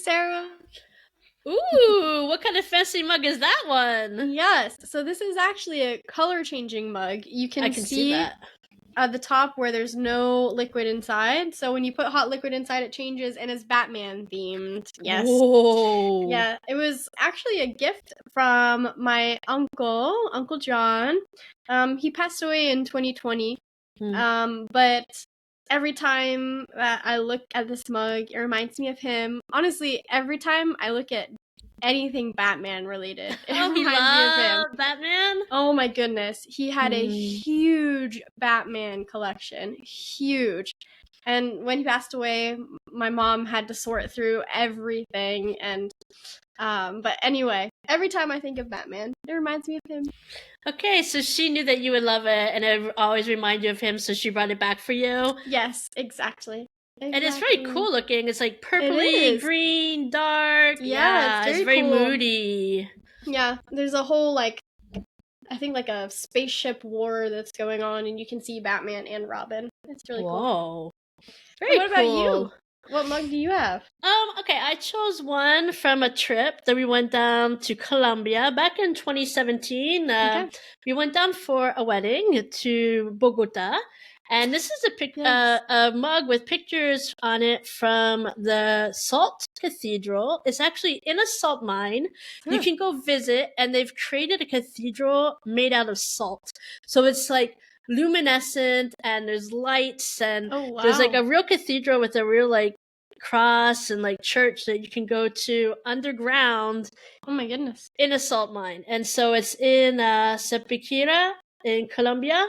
Sarah. Ooh, what kind of fancy mug is that one? Yes, so this is actually a color-changing mug. You I can can see see that. at the top where there's no liquid inside. So when you put hot liquid inside, it changes and is Batman themed. Yes. Whoa. Yeah, it was actually a gift from my Uncle John. He passed away in 2020. But every time that I look at this mug, it reminds me of him. Honestly, every time I look at anything Batman related, it Oh, he reminds me of him. loved Batman? Oh my goodness. He had a huge Batman collection. Huge. And when he passed away, my mom had to sort through everything. And but anyway, every time I think of Batman, it reminds me of him. Okay, so she knew that you would love it, and it always reminded you of him, so she brought it back for you. Yes, exactly. And it's very cool looking. It's like purpley, is. green, dark. Yeah, it's very cool. moody. Yeah, there's a whole I think like a spaceship war that's going on, and you can see Batman and Robin. It's really cool. Whoa. Very What about you? What mug do you have? Okay, I chose one from a trip that we went down to Colombia back in 2017. We went down for a wedding to Bogota. And this is a mug with pictures on it from the Salt Cathedral. It's actually in a salt mine. You can go visit, and they've created a cathedral made out of salt. So it's like luminescent, and there's lights, and there's like a real cathedral with a real like cross and like church that you can go to underground. Oh my goodness. In a salt mine. And so it's in Zipaquirá in Colombia.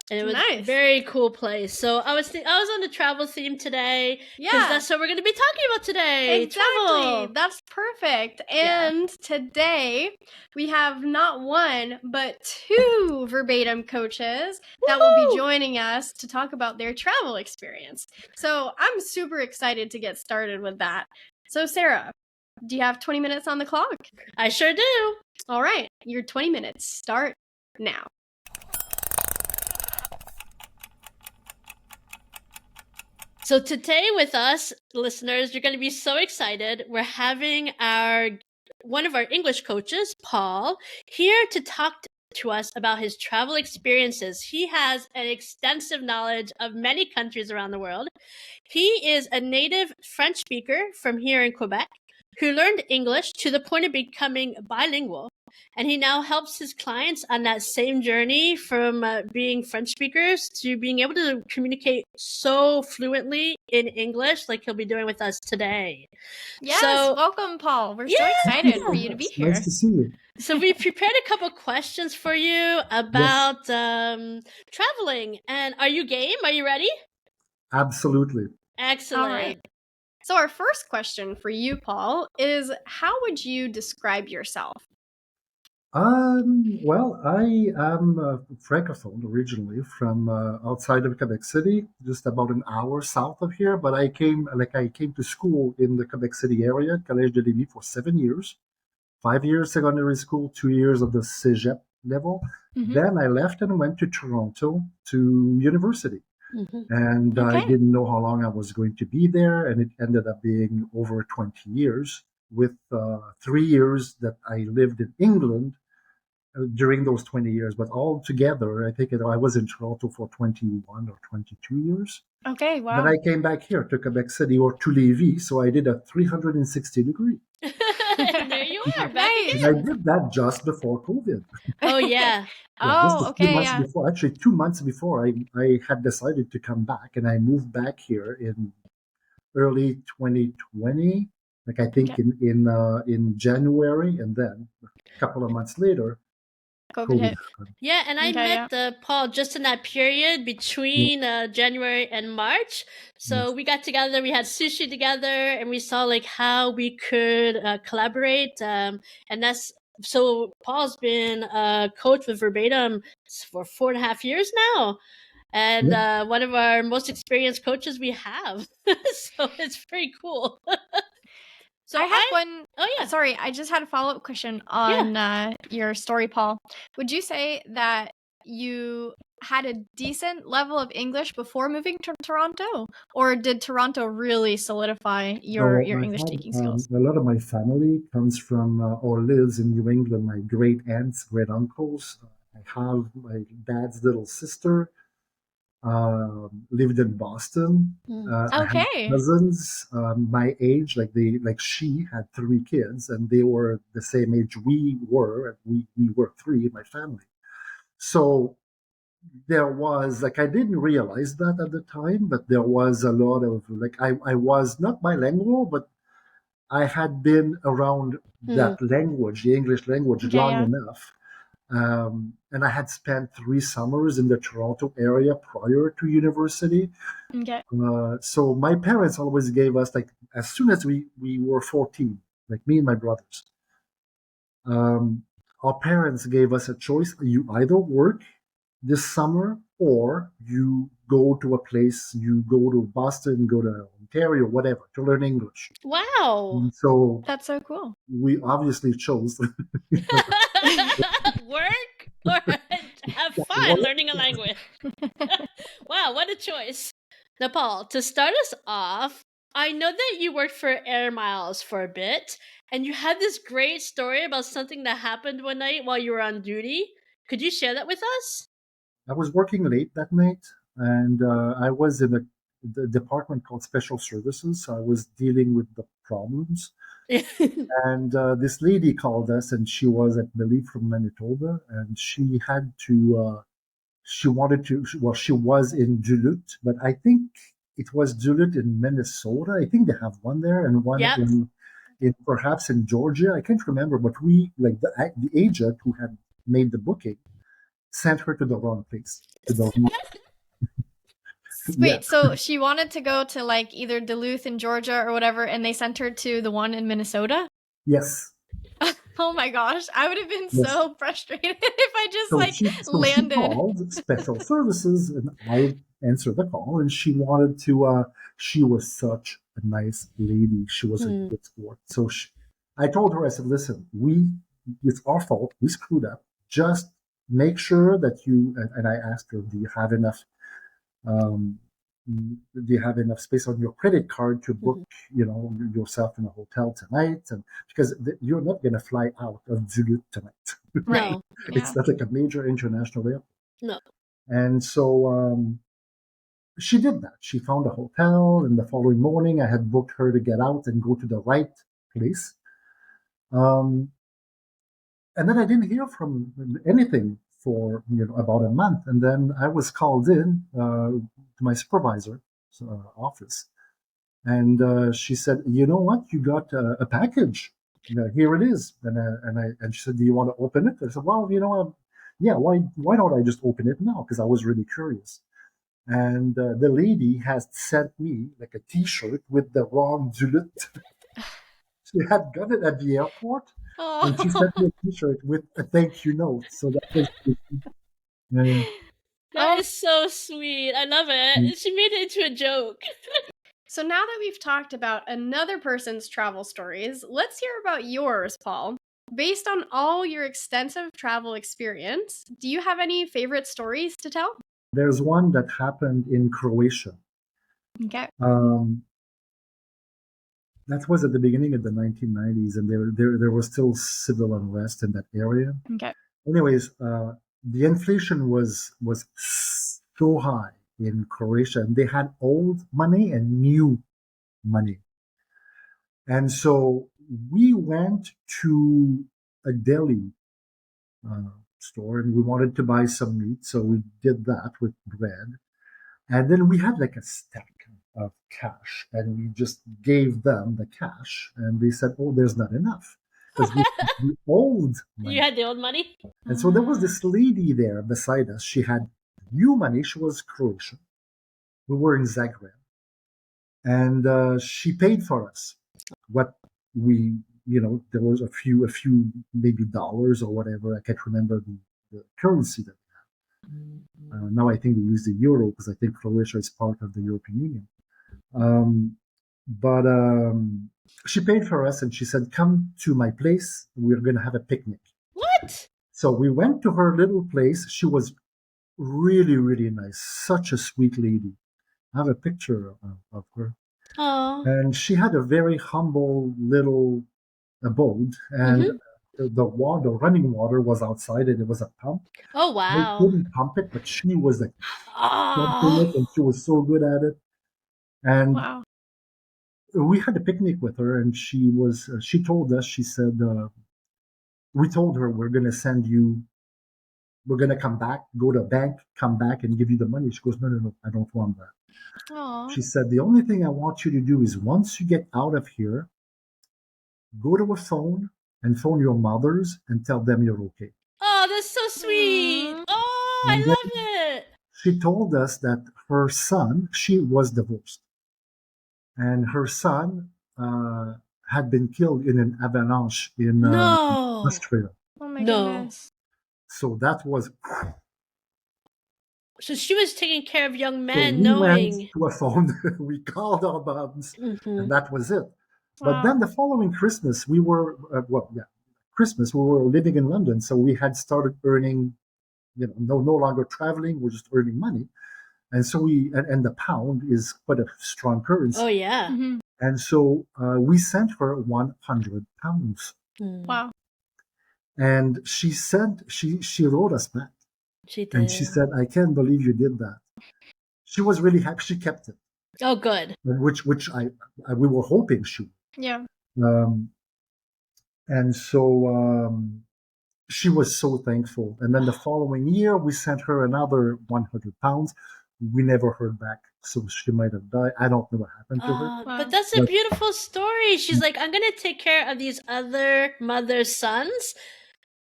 And it was a very cool place. So I was on the travel theme today. Yeah. That's what we're going to be talking about today. Exactly. Travel. That's perfect. And today we have not one, but two Verbatum coaches that will be joining us to talk about their travel experience. So I'm super excited to get started with that. So Sarah, do you have 20 minutes on the clock? I sure do. All right. Your 20 minutes start now. So today with us, listeners, you're going to be so excited. We're having one of our English coaches, Paul, here to talk to us about his travel experiences. He has an extensive knowledge of many countries around the world. He is a native French speaker from here in Quebec who learned English to the point of becoming bilingual. And he now helps his clients on that same journey from being French speakers to being able to communicate so fluently in English like he'll be doing with us today. Yes, welcome, Paul. We're so excited for you to be here. Nice to see you. So we prepared a couple questions for you about traveling. And are you game? Are you ready? Absolutely. Excellent. All right. So our first question for you, Paul, is how would you describe yourself? Well, I am a francophone originally from outside of Quebec City, just about an hour south of here. But I came to school in the Quebec City area, Collège de Lévis, for 7 years, 5 years secondary school, 2 years of the cégep level. Then I left and went to Toronto to university. And I didn't know how long I was going to be there, and it ended up being over 20 years, with 3 years that I lived in England during those 20 years. But altogether, I think I was in Toronto for 21 or 22 years. Okay, wow. Then I came back here to Quebec City, or to Lévis, so I did a 360-degree. And there you are, back again. And I did that just before COVID. Oh, yeah. Actually 2 months before, I had decided to come back, and I moved back here in early 2020, like I think in January, and then a couple of months later, COVID happened. Yeah, and I met Paul just in that period between January and March. So we got together, we had sushi together, and we saw like how we could collaborate. And so Paul's been a coach with Verbatim for 4.5 years now. And one of our most experienced coaches we have. So it's pretty cool. So I have one. Oh, yeah. Sorry, I just had a follow-up question on your story, Paul. Would you say that you had a decent level of English before moving to Toronto, or did Toronto really solidify your So I English had speaking skills? a lot of my family comes from or lives in New England. My great aunts, great uncles. I have my dad's little sister lived in Boston. I had Okay. cousins my age, she had 3 kids, and they were the same age we were. We were 3 in my family. So there was I didn't realize that at the time, but there was a lot of I was not bilingual, but I had been around that language, the English language, Okay, long yeah. enough. And I had spent 3 summers in the Toronto area prior to university. Okay. So my parents always gave us, as soon as we were 14, like me and my brothers, our parents gave us a choice. You either work this summer or you go to a place, you go to Boston, go to Ontario, whatever, to learn English. Wow. And so That's so cool. we obviously chose. Work or have fun learning a language. Wow, what a choice. Now, Paul, to start us off, I know that you worked for Air Miles for a bit, and you had this great story about something that happened one night while you were on duty. Could you share that with us? I was working late that night, and I was in the department called Special Services. So I was dealing with the problems. And this lady called us, and she was, I believe, from Manitoba, and she had to. She wanted to. Well, she was in Duluth, but I think it was Duluth in Minnesota. I think they have one there and one Yep. in perhaps in Georgia. I can't remember, but we the agent who had made the booking sent her to the wrong place. To the wrong, Wait, so she wanted to go to either Duluth in Georgia or whatever, and they sent her to the one in Minnesota? Yes. Oh my gosh, I would have been Yes. so frustrated if I just She landed. called Special Services, and I answered the call, and she wanted to. She was such a nice lady. She was a good sport. So I told her, I said, "Listen, it's our fault. We screwed up. Just make sure that you." And I asked her, "Do you have enough? Do you have enough space on your credit card to book, yourself in a hotel tonight?" And because you're not going to fly out of Duluth tonight. Right. No. It's not like a major international airport. No. And so she did that. She found a hotel, and the following morning I had booked her to get out and go to the right place. And then I didn't hear from anything for about a month. And then I was called in to my supervisor's office. And she said, "You know what? You got a package. Here it is." And she said, "Do you want to open it?" I said, "Well, yeah. Why don't I just open it now?" Because I was really curious. And the lady has sent me like a T-shirt with the wrong Duluth. She had got it at the airport, and she sent me a T-shirt with a thank you note. So that was. That is so sweet. I love it. She made it into a joke. So now that we've talked about another person's travel stories, let's hear about yours, Paul. Based on all your extensive travel experience, do you have any favorite stories to tell? There's one that happened in Croatia. Okay. That was at the beginning of the 1990s, and there was still civil unrest in that area. Okay. Anyways, the inflation was so high in Croatia, and they had old money and new money. And so we went to a deli store, and we wanted to buy some meat, so we did that with bread. And then we had like a stack of cash, and we just gave them the cash, and they said, "Oh, there's not enough," because we owed money. You had the old money? And so there was this lady there beside us. She had new money. She was Croatian. We were in Zagreb, and she paid for us what we, there was a few maybe dollars or whatever. I can't remember the currency that we had. Now I think they use the euro because I think Croatia is part of the European Union. But she paid for us, and she said, "Come to my place. We're going to have a picnic." What? So we went to her little place. She was Really, really nice. Such a sweet lady. I have a picture of her. Oh. And she had a very humble little abode. And the water, running water was outside and it was a pump. Oh, I wow. couldn't pump it, but she was like pumping Oh. it and she was so good at it. And Wow. we had a picnic with her and she told us, she said, we told her we're going to send you, we're going to come back, go to a bank, come back and give you the money. She goes, no, I don't want that. Aw. She said, the only thing I want you to do is once you get out of here, go to a phone and phone your mothers and tell them you're okay. Oh, that's so sweet. Mm. Oh, And I then love it. she told us that her son, she was divorced, and her son had been killed in an avalanche in No. Austria. Oh my No. goodness. So that was, So she was taking care of young so men, we went knowing. to a phone, we called our moms, and that was it. But Wow. then the following Christmas, we were, Christmas, we were living in London. So we had started earning, no longer traveling, we're just earning money. And so and the pound is quite a strong currency. Oh, yeah. Mhm. And so we sent her 100 pounds. Mm. Wow. And she wrote us back. She did. And she said, I can't believe you did that. She was really happy. She kept it. Oh, good. Which we were hoping she would. Yeah. And so she was so thankful. And then the following year, we sent her another 100 pounds. We never heard back. So she might have died. I don't know what happened to her. Wow. But that's a But- beautiful story. She's like, I'm gonna take care of these other mothers' sons,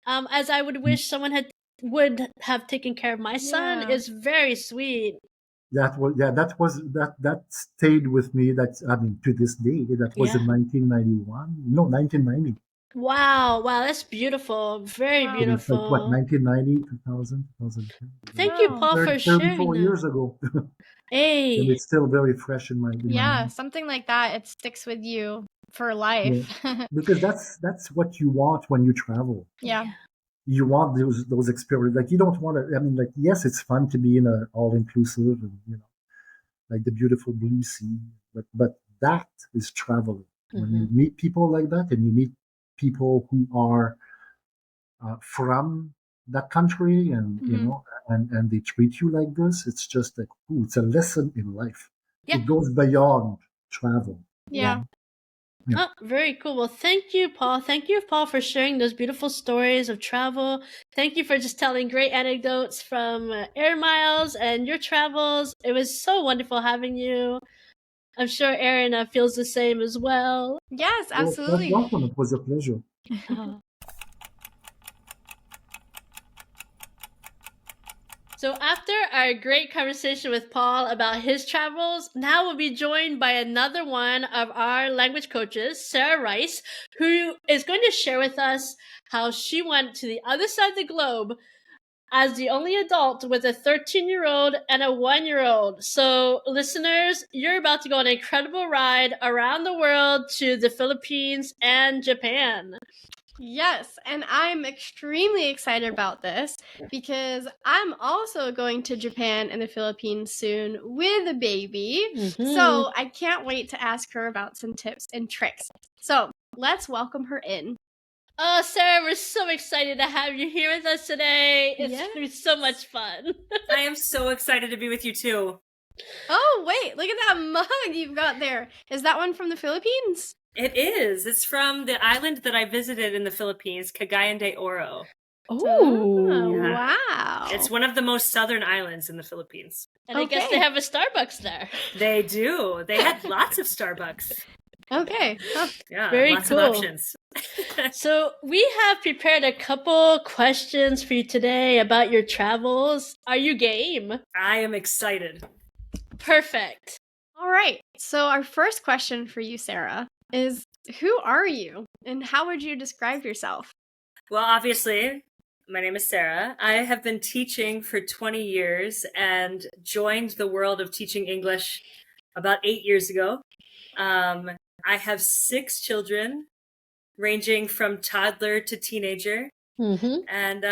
as I would wish someone would have taken care of my son. Yeah. Is very sweet. That stayed with me. To this day. That was in 1991. No, 1990. Wow, that's beautiful. Very Wow. So it's like what, beautiful. 1990, 2000, 2010. Thank you, Wow. Paul, for 34 sharing that. years ago. Hey. And it's still very fresh in my Yeah, mind. something like that, it sticks with you for life. Because that's what you want when you travel. Yeah. You want those experiences. Like you don't want to. I mean, like yes, it's fun to be in a all inclusive and like the beautiful blue sea. But that is traveling. When you meet people like that, and you meet people who are from that country, and and they treat you like this, it's just like it's a lesson in life. Yeah. It goes beyond travel. Yeah. Oh, very cool. Well, thank you, Paul. Thank you, Paul, for sharing those beautiful stories of travel. Thank you for just telling great anecdotes from Air Miles and your travels. It was so wonderful having you. I'm sure Erin feels the same as well. Yes, absolutely. You're welcome. It was a pleasure. So after our great conversation with Paul about his travels, now we'll be joined by another one of our language coaches, Sarah Rice, who is going to share with us how she went to the other side of the globe as the only adult with a 13-year-old and a 1-year-old. So listeners, you're about to go on an incredible ride around the world to the Philippines and Japan. Yes, and I'm extremely excited about this because I'm also going to Japan and the Philippines soon with a baby. So I can't wait to ask her about some tips and tricks. So let's welcome her in. Oh, Sarah, we're so excited to have you here with us today. It's going to be so much fun. I am so excited to be with you too. Oh, wait, look at that mug you've got there. Is that one from the Philippines? It is. It's from the island that I visited in the Philippines, Cagayan de Oro. Oh, Yeah. wow. It's one of the most southern islands in the Philippines. And I guess they have a Starbucks there. They do. They had lots of Starbucks. Okay. Yeah, Very lots cool. of options. So we have prepared a couple questions for you today about your travels. Are you game? I am excited. Perfect. All right. So our first question for you, Sarah, is who are you and how would you describe yourself? Well, obviously, my name is Sarah. I have been teaching for 20 years and joined the world of teaching English about 8 years ago. I have 6 children, ranging from toddler to teenager. And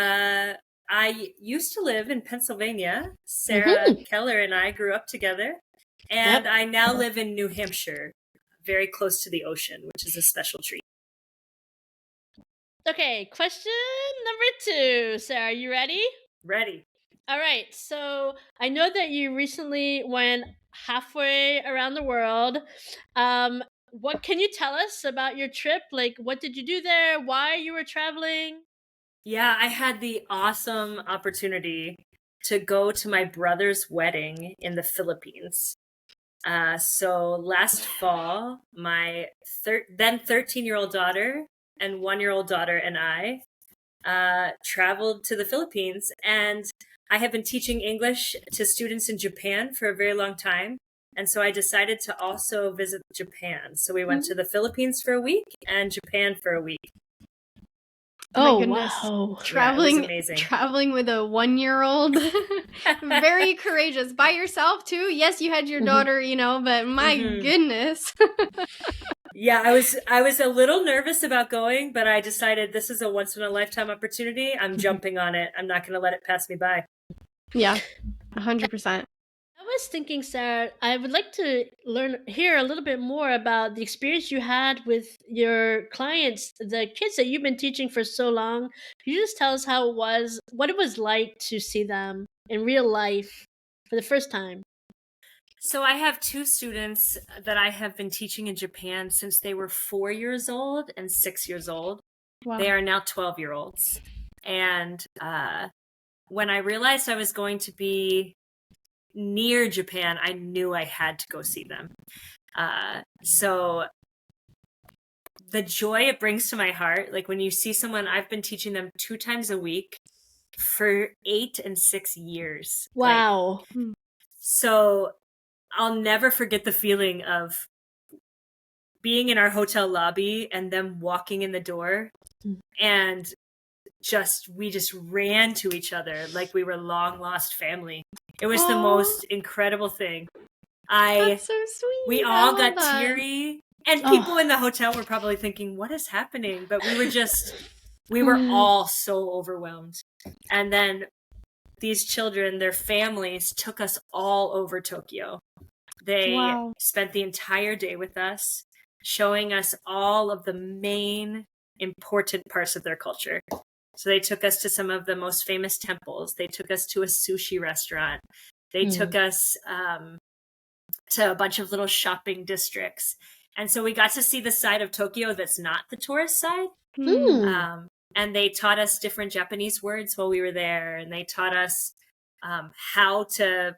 I used to live in Pennsylvania. Sarah Keller and I grew up together. And I now live in New Hampshire, very close to the ocean, which is a special treat. Okay, question number 2. Sarah, you ready? Ready. All right. So I know that you recently went halfway around the world. What can you tell us about your trip? Like, what did you do there? Why you were traveling? Yeah, I had the awesome opportunity to go to my brother's wedding in the Philippines. So last fall, my then 13-year-old daughter and 1-year-old daughter and I traveled to the Philippines, and I have been teaching English to students in Japan for a very long time. And so I decided to also visit Japan. So we went to the Philippines for a week and Japan for a week. Oh, my goodness. wow. Traveling, Yeah, it was amazing. Traveling with a 1-year-old. Very courageous. By yourself too? Yes, you had your daughter, but my goodness. Yeah, I was a little nervous about going, but I decided this is a once in a lifetime opportunity. I'm jumping on it. I'm not going to let it pass me by. Yeah, 100%. I was thinking, Sarah, I would like to hear a little bit more about the experience you had with your clients, the kids that you've been teaching for so long. Can you just tell us what it was like to see them in real life for the first time? So I have 2 students that I have been teaching in Japan since they were 4 years old and 6 years old. Wow. They are now 12-year-olds. And when I realized I was going to be near Japan, I knew I had to go see them. So the joy it brings to my heart, like when you see someone, I've been teaching them 2 times a week for 8 and 6 years. Wow. So I'll never forget the feeling of being in our hotel lobby and them walking in the door, and we just ran to each other like we were long lost family. It was the most incredible thing. That's so sweet. We all got teary, and people in the hotel were probably thinking, what is happening? But we were all so overwhelmed. And then these children, their families took us all over Tokyo. They spent the entire day with us, showing us all of the main important parts of their culture. So they took us to some of the most famous temples. They took us to a sushi restaurant. They took us to a bunch of little shopping districts. And so we got to see the side of Tokyo that's not the tourist side. And they taught us different Japanese words while we were there. And they taught us how to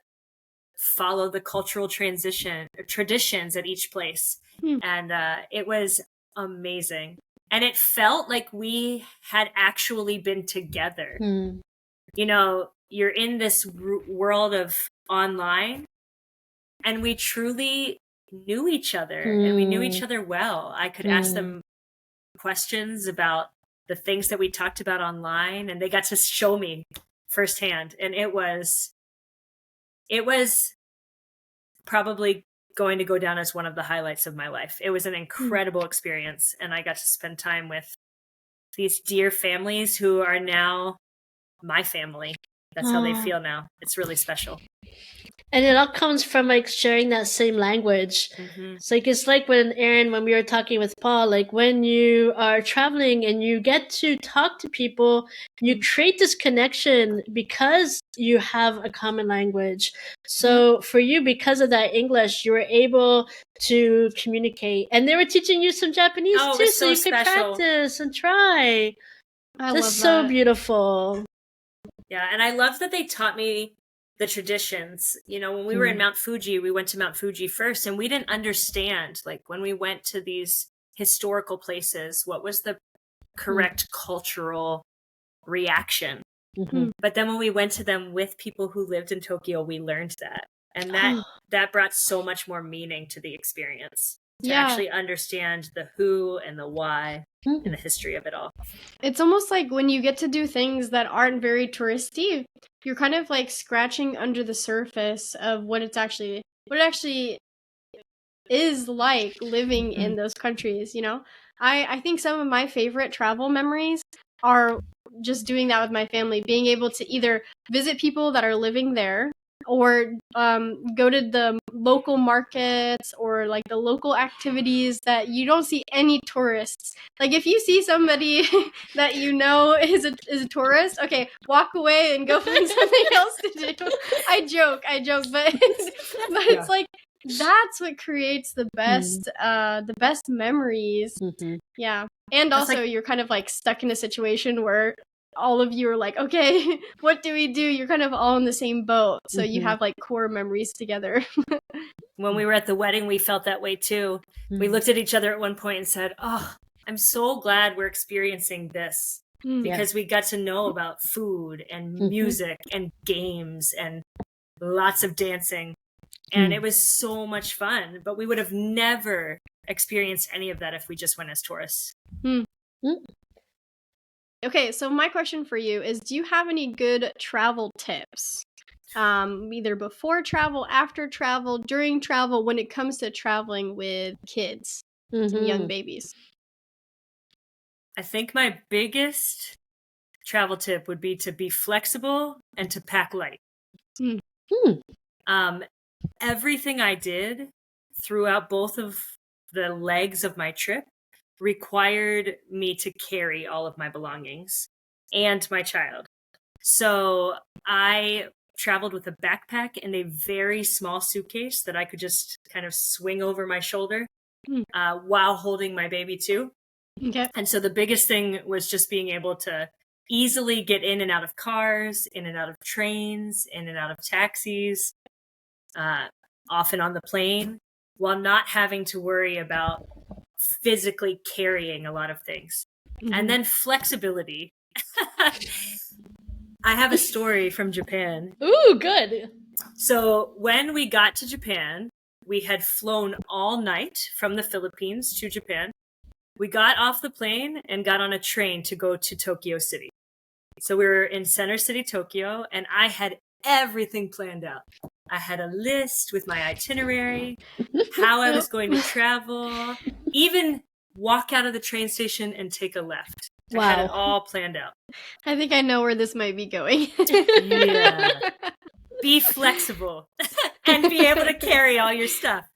follow the cultural traditions at each place. And it was amazing. And it felt like we had actually been together. You know, you're in this world of online, and we truly knew each other, and we knew each other well. I could ask them questions about the things that we talked about online, and they got to show me firsthand. And it was probably going to go down as one of the highlights of my life. It was an incredible experience, and I got to spend time with these dear families who are now my family. That's how they feel now. It's really special. And it all comes from like sharing that same language. It's like when we were talking with Paul, like when you are traveling and you get to talk to people, you create this connection because you have a common language. So for you, because of that English, you were able to communicate, and they were teaching you some Japanese too, so you could practice and try. That's so beautiful. Yeah, and I love that they taught me the traditions. You know, when we were in Mount Fuji, we went to Mount Fuji first, and we didn't understand, like when we went to these historical places, what was the correct cultural reaction. But then when we went to them with people who lived in Tokyo, we learned that. And that brought so much more meaning to the experience. To actually understand the who and the why and the history of it all. It's almost like when you get to do things that aren't very touristy, you're kind of like scratching under the surface of what it actually is like living in those countries, you know? I think some of my favorite travel memories are just doing that with my family, being able to either visit people that are living there or go to the local markets or like the local activities that you don't see any tourists. Like if you see somebody that you know is a tourist, okay, walk away and go find something else to do. I joke, but it's like that's what creates the best memories. Yeah. And That's also you're kind of like stuck in a situation where all of you are like, okay, what do we do? You're kind of all in the same boat. So you have like core memories together. When we were at the wedding, we felt that way too. We looked at each other at one point and said, oh, I'm so glad we're experiencing this because we got to know about food and music and games and lots of dancing. And it was so much fun, but we would have never experienced any of that if we just went as tourists. Okay, so my question for you is, do you have any good travel tips? Either before travel, after travel, during travel, when it comes to traveling with kids and young babies? I think my biggest travel tip would be to be flexible and to pack light. Everything I did throughout both of the legs of my trip required me to carry all of my belongings and my child. So I traveled with a backpack and a very small suitcase that I could just kind of swing over my shoulder while holding my baby too. Okay. And so the biggest thing was just being able to easily get in and out of cars, in and out of trains, in and out of taxis, often on the plane, while not having to worry about physically carrying a lot of things. And then flexibility. I have a story from Japan. Ooh, good. So when we got to Japan, we had flown all night from the Philippines to Japan. We got off the plane and got on a train to go to Tokyo City. So we were in Center City, Tokyo, and I had everything planned out. I had a list with my itinerary, how I was going to travel, even walk out of the train station and take a left. I had it all planned out. I think I know where this might be going. Yeah. Be flexible and be able to carry all your stuff.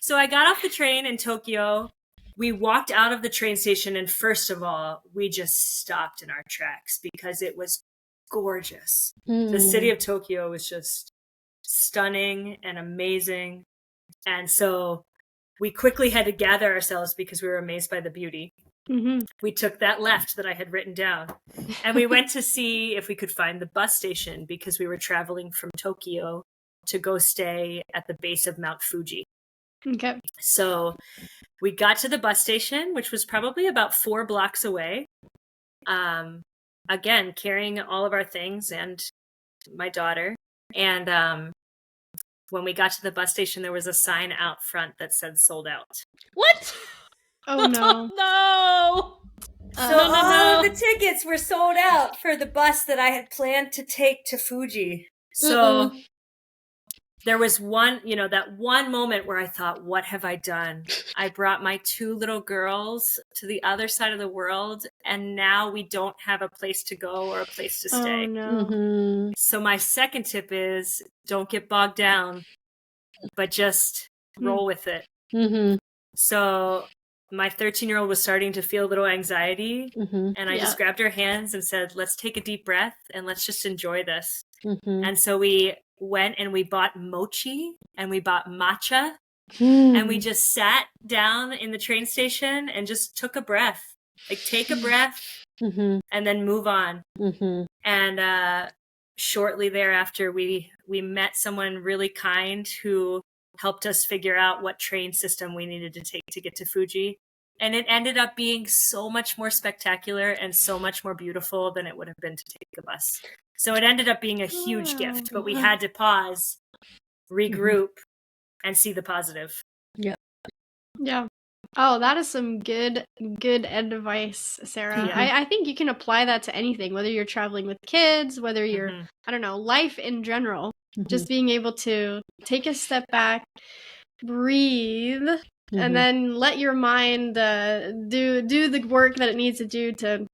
So I got off the train in Tokyo. We walked out of the train station, and first of all, we just stopped in our tracks because it was gorgeous. The city of Tokyo was just stunning and amazing. And so we quickly had to gather ourselves because we were amazed by the beauty. We took that left that I had written down, and we went to see if we could find the bus station because we were traveling from Tokyo to go stay at the base of Mount Fuji. Okay. So we got to the bus station, which was probably about 4 blocks away. Again, carrying all of our things and my daughter. And when we got to the bus station, there was a sign out front that said sold out. What? Oh no. No. So all of the tickets were sold out for the bus that I had planned to take to Fuji. So there was that one moment where I thought, what have I done? I brought my 2 little girls to the other side of the world, and now we don't have a place to go or a place to stay. Oh no. So my second tip is don't get bogged down, but just roll with it. So my 13-year-old was starting to feel a little anxiety, and I just grabbed her hands and said, let's take a deep breath and let's just enjoy this. And so we went and we bought mochi and we bought matcha, and we just sat down in the train station and just took a breath. Like, take a breath and then move on. And shortly thereafter, we met someone really kind who helped us figure out what train system we needed to take to get to Fuji. And it ended up being so much more spectacular and so much more beautiful than it would have been to take a bus. So it ended up being a huge gift, but we had to pause, regroup, and see the positive. Yeah. Oh, that is some good advice, Sarah. Yeah. I think you can apply that to anything, whether you're traveling with kids, whether you're, I don't know, life in general. Just being able to take a step back, breathe, and then let your mind do the work that it needs to do to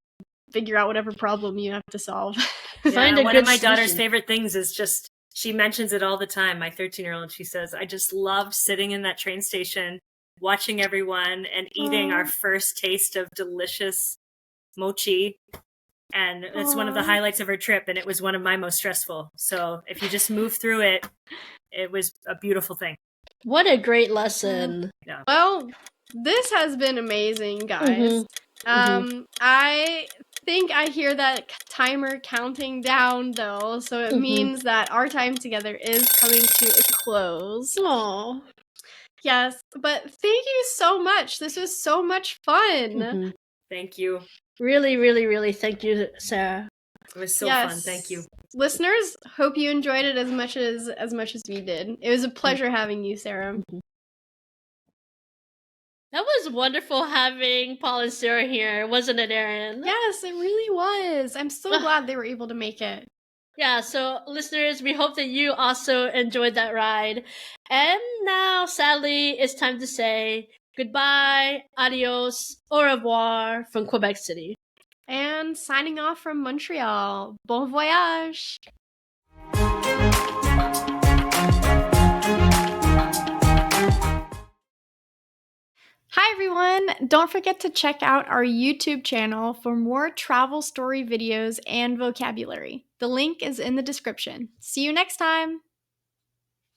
figure out whatever problem you have to solve. Find a one good of my daughter's solution. favorite things is just, she mentions it all the time, my 13-year-old. She says, I just loved sitting in that train station, watching everyone and eating our first taste of delicious mochi. And it's one of the highlights of her trip, and it was one of my most stressful. So if you just move through it, it was a beautiful thing. What a great lesson. Well, this has been amazing, guys. I think I hear that timer counting down, though, so it means that our time together is coming to a close. Aww. Yes, but thank you so much. This was so much fun. Thank you. Really, really, really thank you, Sarah. It was so fun. Thank you. Listeners, hope you enjoyed it as much as we did. It was a pleasure having you, Sarah. That was wonderful having Paul and Sarah here, wasn't it, Erin? Yes, it really was. I'm so glad they were able to make it. Yeah, so listeners, we hope that you also enjoyed that ride. And now, sadly, it's time to say goodbye, adios, au revoir from Quebec City. And signing off from Montreal. Bon voyage! Hi everyone! Don't forget to check out our YouTube channel for more travel story videos and vocabulary. The link is in the description. See you next time!